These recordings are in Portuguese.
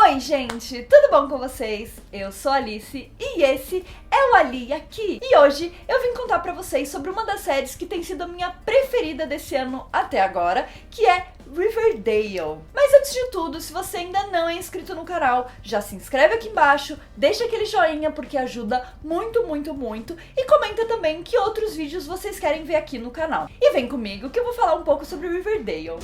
Oi gente, tudo bom com vocês? Eu sou a Alice e esse é o Ali Aqui. E hoje eu vim contar pra vocês sobre uma das séries que tem sido a minha preferida desse ano até agora, que é Riverdale. Mas antes de tudo, se você ainda não é inscrito no canal, já se inscreve aqui embaixo, deixa aquele joinha porque ajuda muito, muito, muito, e comenta também que outros vídeos vocês querem ver aqui no canal. E vem comigo que eu vou falar um pouco sobre Riverdale.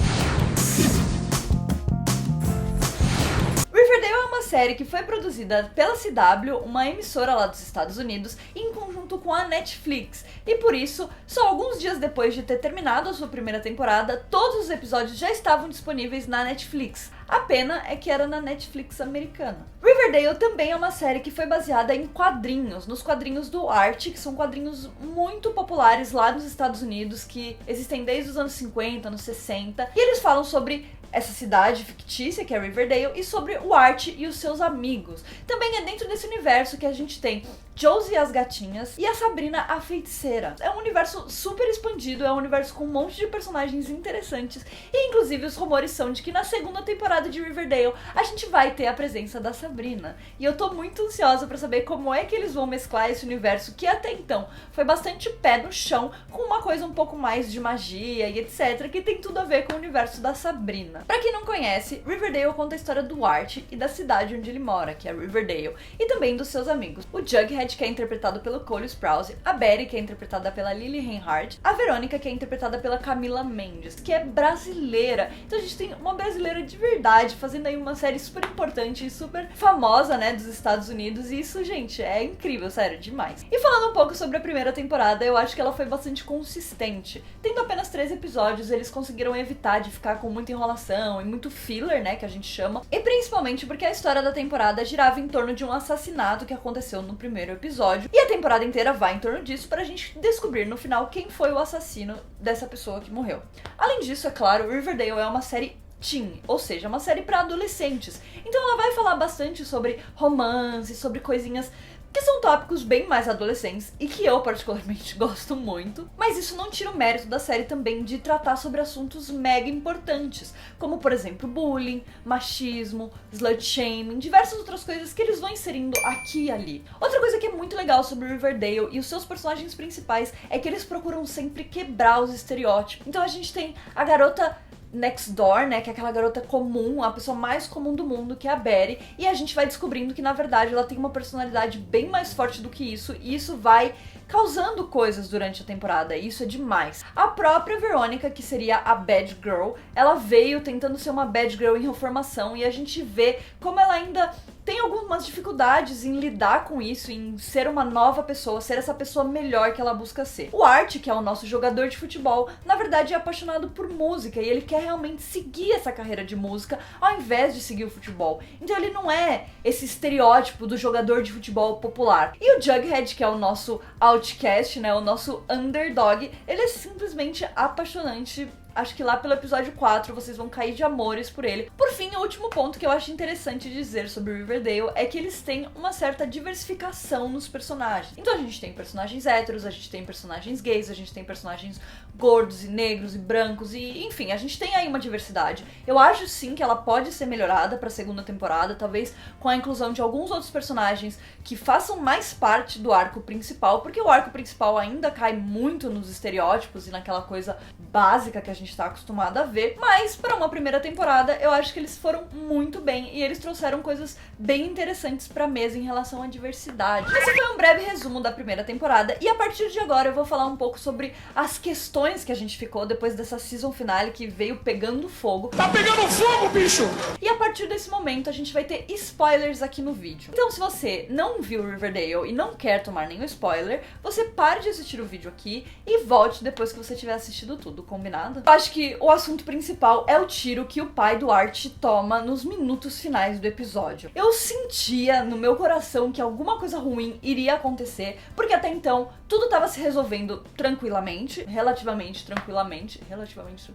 Riverdale é uma série que foi produzida pela CW, uma emissora lá dos Estados Unidos, em conjunto com a Netflix. E por isso, só alguns dias depois de ter terminado a sua primeira temporada, todos os episódios já estavam disponíveis na Netflix. A pena é que era na Netflix americana. Riverdale também é uma série que foi baseada em quadrinhos, nos quadrinhos do Art, que são quadrinhos muito populares lá nos Estados Unidos, que existem desde os anos 50, anos 60, e eles falam sobre essa cidade fictícia, que é Riverdale, e sobre o Art e os seus amigos. Também é dentro desse universo que a gente tem Josie e as gatinhas e a Sabrina a feiticeira. É um universo super expandido, é um universo com um monte de personagens interessantes, e inclusive os rumores são de que na segunda temporada de Riverdale a gente vai ter a presença da Sabrina. E eu tô muito ansiosa pra saber como é que eles vão mesclar esse universo que até então foi bastante pé no chão, com uma coisa um pouco mais de magia e etc, que tem tudo a ver com o universo da Sabrina. Pra quem não conhece, Riverdale conta a história do Art e da cidade onde ele mora, que é Riverdale, e também dos seus amigos. O Jughead, que é interpretado pelo Cole Sprouse, a Betty, que é interpretada pela Lily Reinhardt, a Verônica, que é interpretada pela Camila Mendes, que é brasileira. Então a gente tem uma brasileira de verdade fazendo aí uma série super importante e super famosa, né, dos Estados Unidos, e isso, gente, é incrível, sério, demais. E falando um pouco sobre a primeira temporada, eu acho que ela foi bastante consistente. Tendo apenas 3 episódios, eles conseguiram evitar de ficar com muita enrolação e muito filler, né, que a gente chama, e principalmente porque a história da temporada girava em torno de um assassinato que aconteceu no primeiro episódio, e a temporada inteira vai em torno disso pra gente descobrir no final quem foi o assassino dessa pessoa que morreu. Além disso, é claro, Riverdale é uma série teen, ou seja, uma série para adolescentes, então ela vai falar bastante sobre romance, sobre coisinhas que são tópicos bem mais adolescentes e que eu particularmente gosto muito, mas isso não tira o mérito da série também de tratar sobre assuntos mega importantes, como por exemplo bullying, machismo, slut shaming, diversas outras coisas que eles vão inserindo aqui e ali. Outra coisa que é muito legal sobre Riverdale e os seus personagens principais é que eles procuram sempre quebrar os estereótipos. Então a gente tem a garota next door, né, que é aquela garota comum, a pessoa mais comum do mundo, que é a Betty, e a gente vai descobrindo que na verdade ela tem uma personalidade bem mais forte do que isso, e isso vai causando coisas durante a temporada, e isso é demais. A própria Verônica, que seria a bad girl, ela veio tentando ser uma bad girl em reformação, e a gente vê como ela ainda tem algumas dificuldades em lidar com isso, em ser uma nova pessoa, ser essa pessoa melhor que ela busca ser. O Art, que é o nosso jogador de futebol, na verdade é apaixonado por música e ele quer realmente seguir essa carreira de música ao invés de seguir o futebol. Então ele não é esse estereótipo do jogador de futebol popular. E o Jughead, que é o nosso outcast, né, o nosso underdog, ele é simplesmente apaixonante. Acho que lá pelo episódio 4 vocês vão cair de amores por ele. Por fim, o último ponto que eu acho interessante dizer sobre Riverdale é que eles têm uma certa diversificação nos personagens. Então a gente tem personagens héteros, a gente tem personagens gays, a gente tem personagens gordos e negros e brancos e enfim, a gente tem aí uma diversidade. Eu acho sim que ela pode ser melhorada pra segunda temporada, talvez com a inclusão de alguns outros personagens que façam mais parte do arco principal, porque o arco principal ainda cai muito nos estereótipos e naquela coisa básica que a gente tá acostumado a ver, mas para uma primeira temporada eu acho que eles foram muito bem e eles trouxeram coisas bem interessantes pra mesa em relação à diversidade. Esse foi um breve resumo da primeira temporada e a partir de agora eu vou falar um pouco sobre as questões que a gente ficou depois dessa season finale que veio pegando fogo. Tá pegando fogo, bicho! E a partir desse momento a gente vai ter spoilers aqui no vídeo. Então se você não viu Riverdale e não quer tomar nenhum spoiler, você pare de assistir o vídeo aqui e volte depois que você tiver assistido tudo, combinado? Eu acho que o assunto principal é o tiro que o pai do Art toma nos minutos finais do episódio. Eu sentia no meu coração que alguma coisa ruim iria acontecer, porque até então tudo tava se resolvendo tranquilamente, relativamente tranquilamente,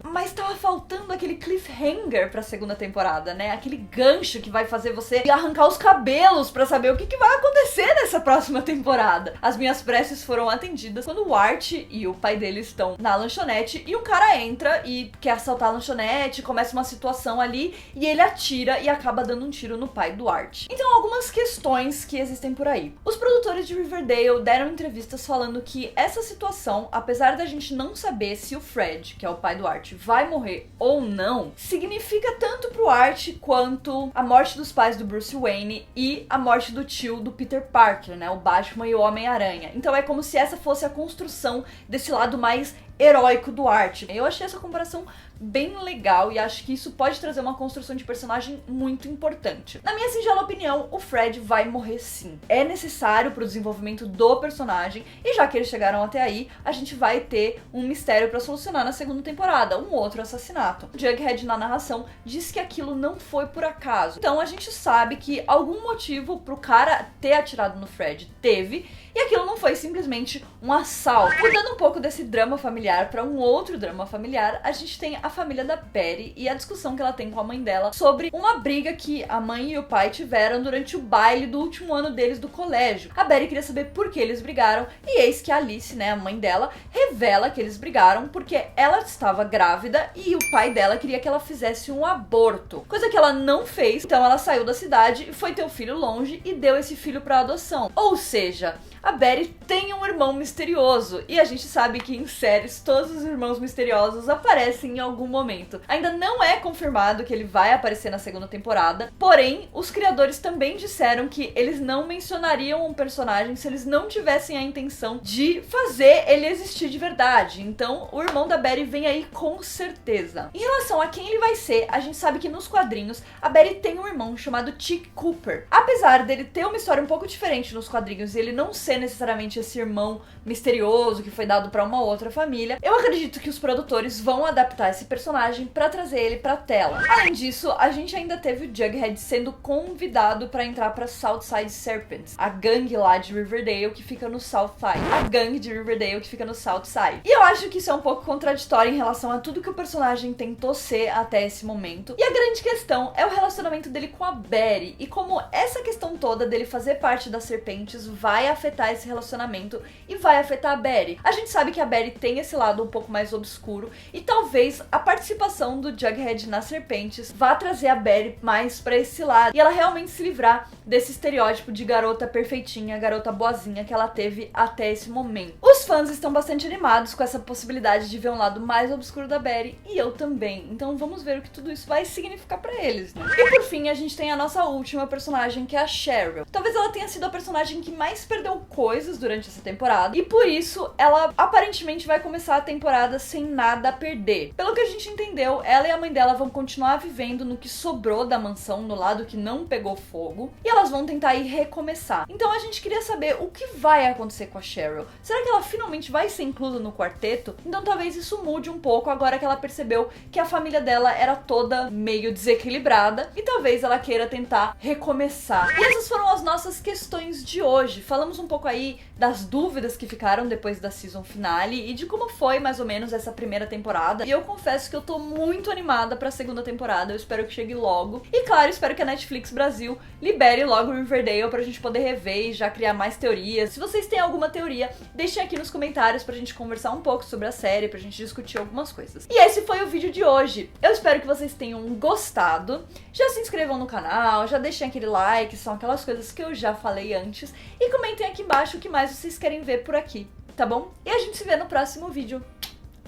mas tava faltando aquele cliffhanger pra segunda temporada, né? Aquele gancho que vai fazer você arrancar os cabelos pra saber o que vai acontecer nessa próxima temporada. As minhas preces foram atendidas quando o Art e o pai dele estão na lanchonete e um cara entra e quer assaltar a lanchonete, começa uma situação ali e ele atira e acaba dando um tiro no pai do Art. Então, algumas questões que existem por aí. Os produtores de Riverdale deram entrevistas falando que essa situação, apesar da gente não saber se o Fred, que é o pai do Art, vai morrer ou não, significa tanto pro Art quanto a morte dos pais do Bruce Wayne e a morte do tio do Peter Parker, né, o Batman e o Homem-Aranha. Então é como se essa fosse a construção desse lado mais heróico do Art. Eu achei essa comparação bem legal e acho que isso pode trazer uma construção de personagem muito importante. Na minha singela opinião, o Fred vai morrer sim. É necessário pro desenvolvimento do personagem e já que eles chegaram até aí, a gente vai ter um mistério pra solucionar na segunda temporada, um outro assassinato. Jughead na narração diz que aquilo não foi por acaso. Então a gente sabe que algum motivo pro cara ter atirado no Fred teve e aquilo não foi simplesmente um assalto. Mudando um pouco desse drama familiar pra um outro drama familiar, a gente tem a família da Betty e a discussão que ela tem com a mãe dela sobre uma briga que a mãe e o pai tiveram durante o baile do último ano deles do colégio. A Betty queria saber por que eles brigaram e eis que a Alice, né, a mãe dela, revela que eles brigaram porque ela estava grávida e o pai dela queria que ela fizesse um aborto, coisa que ela não fez. Então ela saiu da cidade, foi ter o filho longe e deu esse filho para adoção. Ou seja, a Betty tem um irmão misterioso e a gente sabe que em séries todos os irmãos misteriosos aparecem em algum momento. Ainda não é confirmado que ele vai aparecer na segunda temporada, porém os criadores também disseram que eles não mencionariam um personagem se eles não tivessem a intenção de fazer ele existir de verdade. Então o irmão da Betty vem aí com certeza. Em relação a quem ele vai ser, a gente sabe que nos quadrinhos a Betty tem um irmão chamado Chick Cooper. Apesar dele ter uma história um pouco diferente nos quadrinhos e ele não ser necessariamente esse irmão misterioso que foi dado pra uma outra família, eu acredito que os produtores vão adaptar esse personagem pra trazer ele pra tela. Além disso, a gente ainda teve o Jughead sendo convidado pra entrar pra Southside Serpents, a gangue lá de Riverdale que fica no Southside. A gangue de Riverdale que fica no Southside. E eu acho que isso é um pouco contraditório em relação a tudo que o personagem tentou ser até esse momento. E a grande questão é o relacionamento dele com a Betty e como essa questão toda dele fazer parte das Serpentes vai afetar esse relacionamento e vai afetar a Betty. A gente sabe que a Betty tem esse lado um pouco mais obscuro e talvez a participação do Jughead nas Serpentes vá trazer a Betty mais pra esse lado e ela realmente se livrar desse estereótipo de garota perfeitinha, garota boazinha que ela teve até esse momento. Os fãs estão bastante animados com essa possibilidade de ver um lado mais obscuro da Betty e eu também. Então vamos ver o que tudo isso vai significar pra eles, né? E por fim, a gente tem a nossa última personagem, que é a Cheryl. Talvez ela tenha sido a personagem que mais perdeu coisas durante essa temporada e por isso ela aparentemente vai começar a temporada sem nada a perder. Pelo que a gente entendeu, ela e a mãe dela vão continuar vivendo no que sobrou da mansão, no lado que não pegou fogo, e elas vão tentar ir recomeçar. Então a gente queria saber o que vai acontecer com a Cheryl. Será que ela finalmente vai ser inclusa no quarteto? Então talvez isso mude um pouco agora que ela percebeu que a família dela era toda meio desequilibrada e talvez ela queira tentar recomeçar. E essas foram as nossas questões de hoje. Falamos um pouco aí das dúvidas que ficaram depois da season finale e de como foi mais ou menos essa primeira temporada. E eu confesso que eu tô muito animada pra segunda temporada, eu espero que chegue logo. E claro, espero que a Netflix Brasil libere logo o Riverdale pra gente poder rever e já criar mais teorias. Se vocês têm alguma teoria, deixem aqui nos comentários pra gente conversar um pouco sobre a série, pra gente discutir algumas coisas. E esse foi o vídeo de hoje. Eu espero que vocês tenham gostado. Já se inscrevam no canal, já deixem aquele like, são aquelas coisas que eu já falei antes. E comentem aqui embaixo o que mais vocês querem ver por aqui, tá bom? E a gente se vê no próximo vídeo.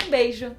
Um beijo!